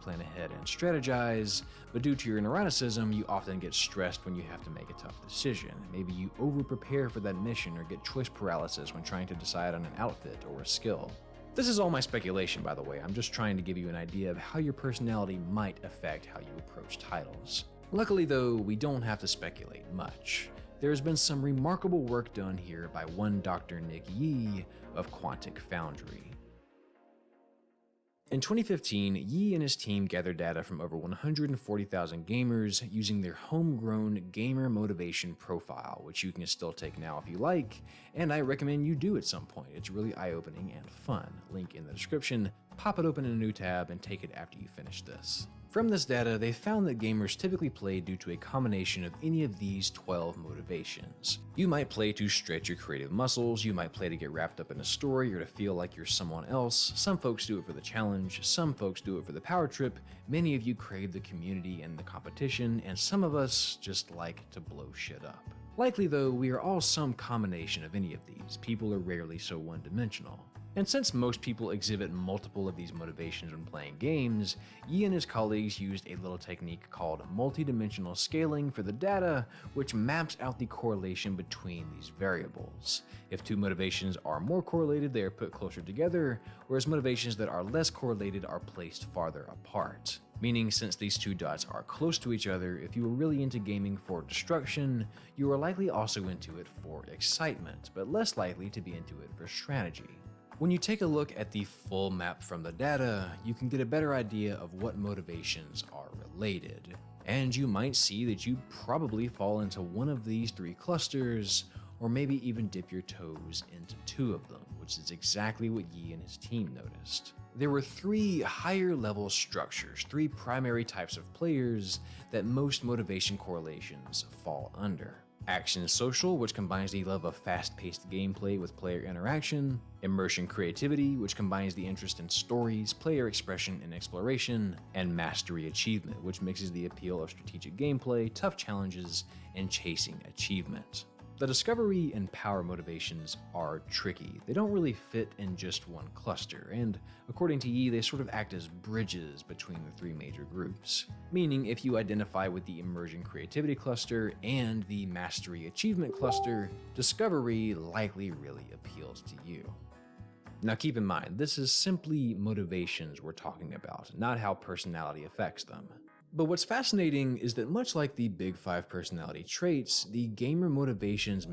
plan ahead and strategize, but due to your neuroticism, you often get stressed when you have to make a tough decision. Maybe you over-prepare for that mission or get choice paralysis when trying to decide on an outfit or a skill. This is all my speculation, by the way. I'm just trying to give you an idea of how your personality might affect how you approach titles. Luckily though, we don't have to speculate much. There has been some remarkable work done here by one Dr. Nick Yee of Quantic Foundry. In 2015, Yee and his team gathered data from over 140,000 gamers using their homegrown gamer motivation profile, which you can still take now if you like, and I recommend you do at some point. It's really eye-opening and fun. Link in the description. Pop it open in a new tab and take it after you finish this. From this data, they found that gamers typically play due to a combination of any of these 12 motivations. You might play to stretch your creative muscles, you might play to get wrapped up in a story or to feel like you're someone else, some folks do it for the challenge, some folks do it for the power trip, many of you crave the community and the competition, and some of us just like to blow shit up. Likely though, we are all some combination of any of these. People are rarely so one-dimensional. And since most people exhibit multiple of these motivations when playing games, Yee and his colleagues used a little technique called multidimensional scaling for the data, which maps out the correlation between these variables. If two motivations are more correlated, they are put closer together, whereas motivations that are less correlated are placed farther apart. Meaning, since these two dots are close to each other, if you are really into gaming for destruction, you are likely also into it for excitement, but less likely to be into it for strategy. When you take a look at the full map from the data, you can get a better idea of what motivations are related. And you might see that you probably fall into one of these three clusters, or maybe even dip your toes into two of them, which is exactly what Yee and his team noticed. There were three higher level structures, three primary types of players that most motivation correlations fall under. Action social, which combines the love of fast-paced gameplay with player interaction. Immersion creativity, which combines the interest in stories, player expression, and exploration. And mastery achievement, which mixes the appeal of strategic gameplay, tough challenges, and chasing achievement. The discovery and power motivations are tricky. They don't really fit in just one cluster, and according to Yee, they sort of act as bridges between the three major groups. Meaning, if you identify with the immersion creativity cluster and the mastery achievement cluster, discovery likely really appeals to you. Now keep in mind, this is simply motivations we're talking about, not how personality affects them. But what's fascinating is that much like the big five personality traits, the gamer motivations